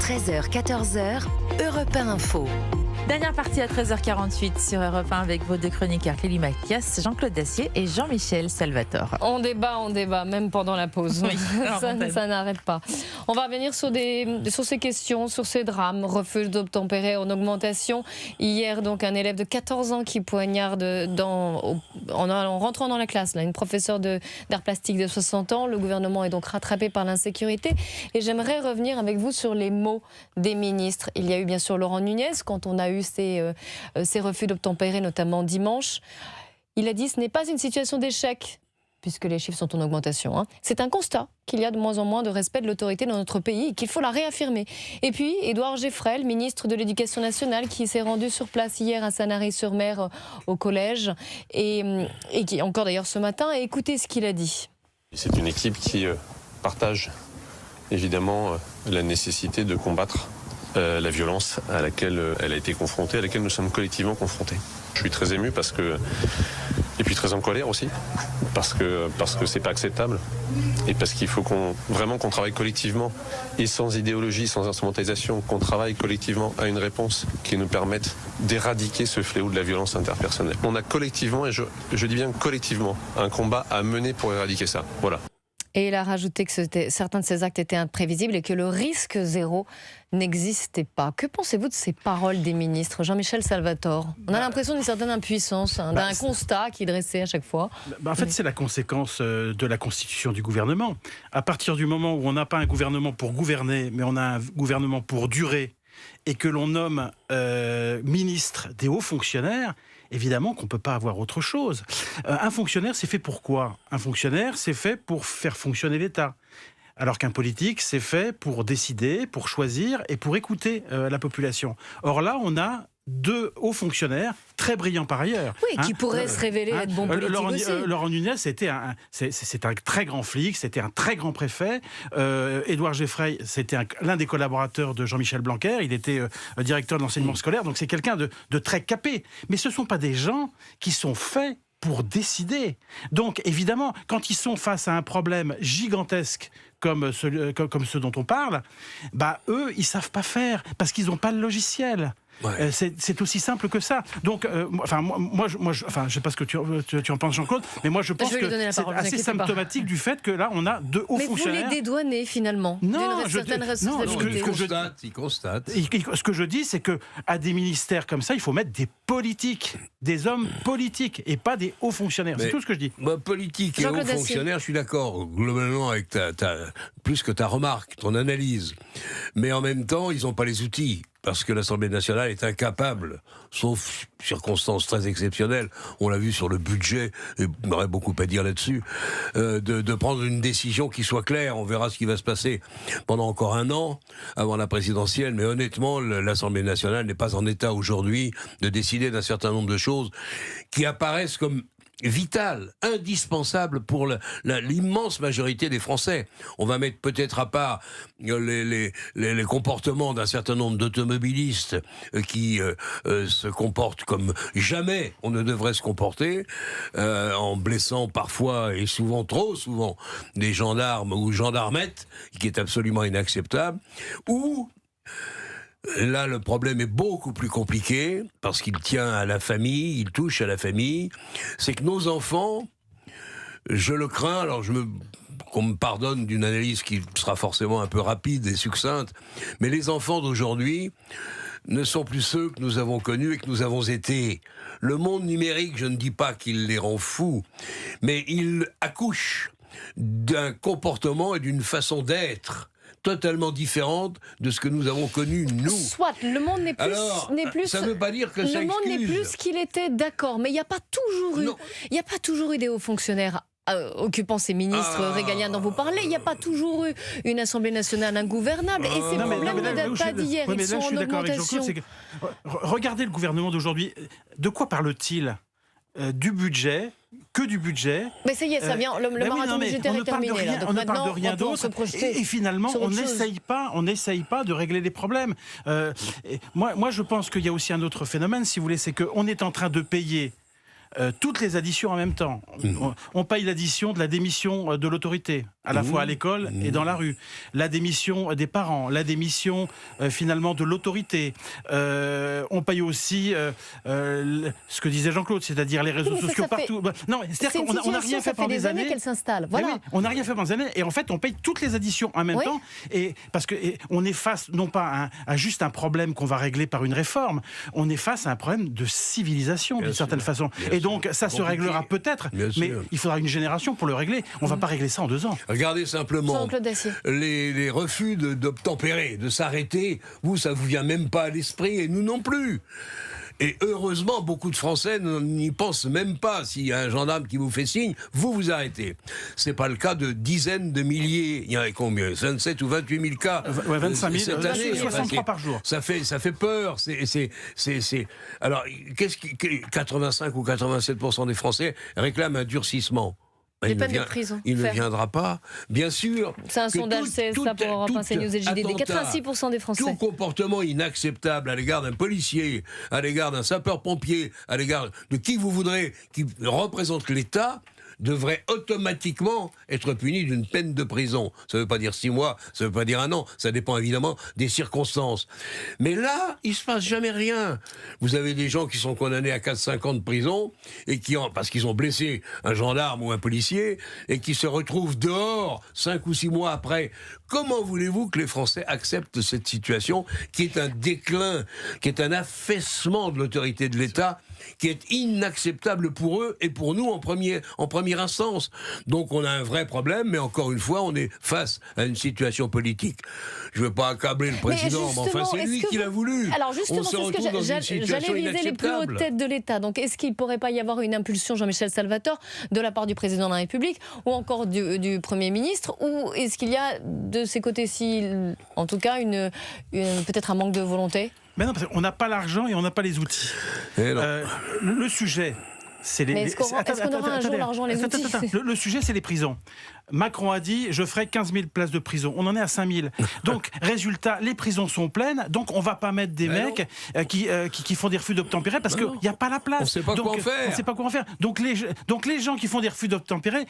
13h, 14h, Europe 1 Info. Dernière partie à 13h48 sur Europe 1 avec vos deux chroniqueurs Clélie Mathias, Jean-Claude Dacier et Jean-Michel Salvatore. On débat, même pendant la pause. Oui, ça n'arrête pas. On va revenir sur ces questions, sur ces drames. Refuge d'obtempérer en augmentation. Hier, donc, un élève de 14 ans qui poignarde en rentrant dans la classe. Là, une professeure d'art plastique de 60 ans. Le gouvernement est donc rattrapé par l'insécurité. Et j'aimerais revenir avec vous sur les mots des ministres. Il y a eu bien sûr Laurent Nunez, quand on a eu ces refus d'obtempérer, notamment dimanche. Il a dit « ce n'est pas une situation d'échec », puisque les chiffres sont en augmentation. C'est un constat qu'il y a de moins en moins de respect de l'autorité dans notre pays et qu'il faut la réaffirmer. Et puis, Édouard Geoffrel, ministre de l'Éducation nationale, qui s'est rendu sur place hier à Sanary-sur-Mer, au collège, et qui encore d'ailleurs ce matin, et écoutez ce qu'il a dit. C'est une équipe qui partage évidemment la nécessité de combattre la violence à laquelle elle a été confrontée, à laquelle nous sommes collectivement confrontés. Je suis très ému et puis très en colère aussi, parce que c'est pas acceptable et parce qu'il faut qu'on travaille collectivement et sans idéologie, sans instrumentalisation, qu'on travaille collectivement à une réponse qui nous permette d'éradiquer ce fléau de la violence interpersonnelle. On a collectivement, et je dis bien collectivement, un combat à mener pour éradiquer ça. Voilà. Et il a rajouté que certains de ces actes étaient imprévisibles et que le risque zéro n'existait pas. Que pensez-vous de ces paroles des ministres, Jean-Michel Salvatore? On a l'impression d'une certaine impuissance, d'un constat qui est dressé à chaque fois. En fait, c'est la conséquence de la constitution du gouvernement. À partir du moment où on n'a pas un gouvernement pour gouverner, mais on a un gouvernement pour durer, et que l'on nomme ministre des hauts fonctionnaires, évidemment qu'on ne peut pas avoir autre chose. Un fonctionnaire, c'est fait pour quoi? Un fonctionnaire, c'est fait pour faire fonctionner l'État. Alors qu'un politique, c'est fait pour décider, pour choisir et pour écouter la population. Or là, on a deux hauts fonctionnaires, très brillants par ailleurs. Oui, qui pourraient se révéler être bons politiques aussi. Laurent Nunez, c'est un très grand flic, c'était un très grand préfet. Édouard Geoffrel, c'était l'un des collaborateurs de Jean-Michel Blanquer. Il était directeur de l'enseignement scolaire, donc c'est quelqu'un de très capé. Mais ce ne sont pas des gens qui sont faits pour décider. Donc, évidemment, quand ils sont face à un problème gigantesque comme ceux dont on parle, eux, ils ne savent pas faire, parce qu'ils n'ont pas le logiciel. Ouais. C'est aussi simple que ça. Donc, moi, je ne sais pas ce que tu en penses, Jean-Claude, mais moi, je pense que c'est assez symptomatique du fait que là, on a deux hauts fonctionnaires. Mais vous les dédouanez, finalement, d'une certaine responsabilité. Il constate. Ce que je dis, c'est qu'à des ministères comme ça, il faut mettre des politiques, des hommes politiques, et pas des hauts fonctionnaires. C'est tout ce que je dis. Politique et hauts fonctionnaires, je suis d'accord, globalement, avec plus que ta remarque, ton analyse. Mais en même temps, ils n'ont pas les outils. Parce que l'Assemblée nationale est incapable, sauf circonstances très exceptionnelles, on l'a vu sur le budget, et il y aurait beaucoup à dire là-dessus, de prendre une décision qui soit claire. On verra ce qui va se passer pendant encore un an, avant la présidentielle, mais honnêtement, l'Assemblée nationale n'est pas en état aujourd'hui de décider d'un certain nombre de choses qui apparaissent comme vital, indispensable pour l'immense majorité des Français. On va mettre peut-être à part les comportements d'un certain nombre d'automobilistes qui se comportent comme jamais on ne devrait se comporter, en blessant parfois et souvent, trop souvent, des gendarmes ou gendarmettes, qui est absolument inacceptable, ou... Là, le problème est beaucoup plus compliqué, parce qu'il tient à la famille, il touche à la famille. C'est que nos enfants, je le crains, alors qu'on me pardonne d'une analyse qui sera forcément un peu rapide et succincte, mais les enfants d'aujourd'hui ne sont plus ceux que nous avons connus et que nous avons été. Le monde numérique, je ne dis pas qu'il les rend fous, mais il accouche d'un comportement et d'une façon d'être totalement différente de ce que nous avons connu, nous. Soit, le monde n'est plus... ça ne veut pas dire que ça excuse. Le monde n'est plus ce qu'il était, d'accord, mais il n'y a pas toujours eu des hauts fonctionnaires occupant ces ministres régaliens dont vous parlez. Il n'y a pas toujours eu une Assemblée nationale ingouvernable. Et ces problèmes ne datent pas d'hier, ils sont en augmentation. Regardez le gouvernement d'aujourd'hui. De quoi parle-t-il? Du budget, que du budget. Mais ça y est, ça vient, le marathon budgétaire est terminé. On ne parle de rien d'autre. Et finalement, on n'essaye pas de régler les problèmes. Moi, je pense qu'il y a aussi un autre phénomène, si vous voulez, c'est qu'on est en train de payer toutes les additions en même temps. On paye l'addition de la démission de l'autorité, à la fois à l'école et dans la rue, la démission des parents, la démission finalement de l'autorité. On paye aussi ce que disait Jean-Claude, c'est-à-dire les réseaux sociaux partout. Non, c'est-à-dire qu'on n'a rien fait pendant des années. Qu'elle s'installe. Voilà. Oui, on n'a rien fait pendant des années et en fait on paye toutes les additions en même temps, et parce que on est face non pas à juste un problème qu'on va régler par une réforme, on est face à un problème de civilisation d'une certaine façon. Et donc ça se réglera peut-être, mais il faudra une génération pour le régler. On ne va pas régler ça en 2 ans. Regardez simplement les refus d'obtempérer, de s'arrêter. Ça vous vient même pas à l'esprit, et nous non plus. Et heureusement, beaucoup de Français n'y pensent même pas. S'il y a un gendarme qui vous fait signe, vous arrêtez. C'est pas le cas de dizaines de milliers. Il y en a combien ? 27 ou 28 000 cas 25 000, cette année. 63 par jour. Ça fait peur. Alors, 85 ou 87% des Français réclament un durcissement. Les peines de prison. Il ne viendra pas, bien sûr. C'est un sondage CSA pour Europe 1, CNews et JDD. 86% des Français. Tout comportement inacceptable à l'égard d'un policier, à l'égard d'un sapeur-pompier, à l'égard de qui vous voudrez, qui représente l'État, devrait automatiquement être puni d'une peine de prison. Ça ne veut pas dire 6 mois, ça ne veut pas dire 1 an, ça dépend évidemment des circonstances. Mais là, il ne se passe jamais rien. Vous avez des gens qui sont condamnés à 4-5 ans de prison, et parce qu'ils ont blessé un gendarme ou un policier, et qui se retrouvent dehors 5 ou 6 mois après. Comment voulez-vous que les Français acceptent cette situation qui est un déclin, qui est un affaissement de l'autorité de l'État, qui est inacceptable pour eux et pour nous en première instance. Donc on a un vrai problème, mais encore une fois, on est face à une situation politique. Je ne veux pas accabler le président, mais enfin c'est lui qui l'a voulu. Alors justement, c'est ce que j'allais viser les plus hautes têtes de l'État. Donc est-ce qu'il ne pourrait pas y avoir une impulsion, Jean-Michel Salvatore, de la part du président de la République, ou encore du Premier ministre, ou est-ce qu'il y a de ces côtés-ci, en tout cas, peut-être un manque de volonté ? Mais non, parce qu'on n'a pas l'argent et on n'a pas les outils. Le sujet, c'est les... Mais est-ce qu'on aura un jour l'argent et les outils ? Le sujet, c'est les prisons. Macron a dit, je ferai 15 000 places de prison. On en est à 5 000. Donc, résultat, les prisons sont pleines. Donc, on ne va pas mettre des mecs qui font des refus d'obtempérer parce qu'il n'y a pas la place. On ne sait pas quoi en faire. On ne sait pas quoi en faire. Donc, les gens qui font des refus d'obtempérer,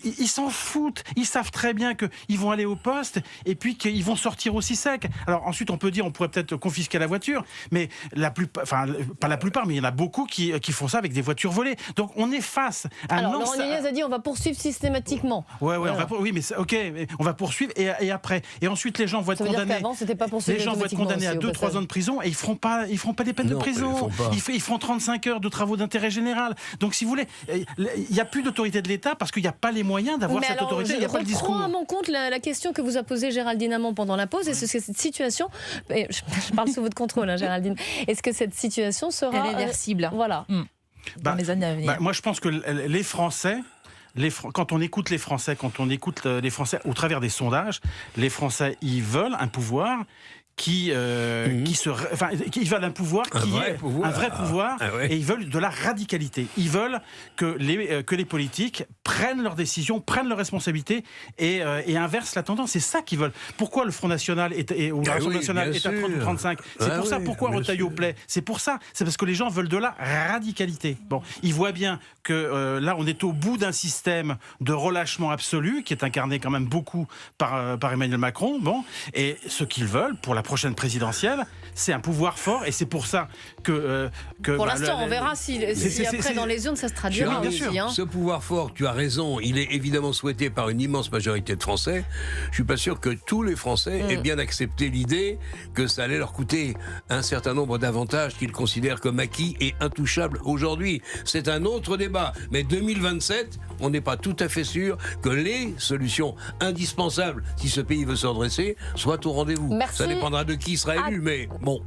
ils s'en foutent. Ils savent très bien qu'ils vont aller au poste et puis qu'ils vont sortir aussi secs. Alors, ensuite, on peut dire, on pourrait peut-être confisquer la voiture, mais pas la plupart, mais il y en a beaucoup qui font ça avec des voitures volées. Donc, on est face à... Alors, Laurent Nunez a dit, on va poursuivre systématiquement. On va poursuivre et après. Et ensuite, les gens vont être condamnés. Les gens vont être condamnés à 2-3 ans de prison et ils feront pas des peines de prison. Ils feront 35 heures de travaux d'intérêt général. Donc, si vous voulez, il n'y a plus d'autorité de l'État parce qu'il n'y a pas les moyens d'avoir cette autorité. Il n'y a pas le discours. Je reprends à mon compte la question que vous a posée Géraldine Amand pendant la pause. Est-ce que cette situation, je parle sous votre contrôle, Géraldine, est-ce que cette situation sera réversible voilà. Dans les années à venir? Moi, je pense que les Français. Quand on écoute les Français, au travers des sondages, les Français, ils veulent un pouvoir qui veulent un pouvoir un vrai pouvoir, et ils veulent de la radicalité. Ils veulent que les politiques prennent leurs décisions, prennent leurs responsabilités et inversent la tendance. C'est ça qu'ils veulent. Pourquoi le Front National ou la Rassemblement national est à 30 ou 35 ? C'est pour ça. Pourquoi Retailleau-Play ? C'est pour ça. C'est parce que les gens veulent de la radicalité. Bon, ils voient bien que là, on est au bout d'un système de relâchement absolu qui est incarné quand même beaucoup par Emmanuel Macron. Bon, et ce qu'ils veulent pour la prochaine présidentielle, c'est un pouvoir fort, et c'est pour ça que pour l'instant, on verra si après dans les urnes ça se traduira aussi. Ce pouvoir fort, tu as raison, il est évidemment souhaité par une immense majorité de Français. Je suis pas sûr que tous les Français aient bien accepté l'idée que ça allait leur coûter un certain nombre d'avantages qu'ils considèrent comme acquis et intouchables aujourd'hui. C'est un autre débat, mais 2027, on n'est pas tout à fait sûr que les solutions indispensables, si ce pays veut se redresser, soient au rendez-vous. Merci. Ça dépendra de qui sera élu, mais bon.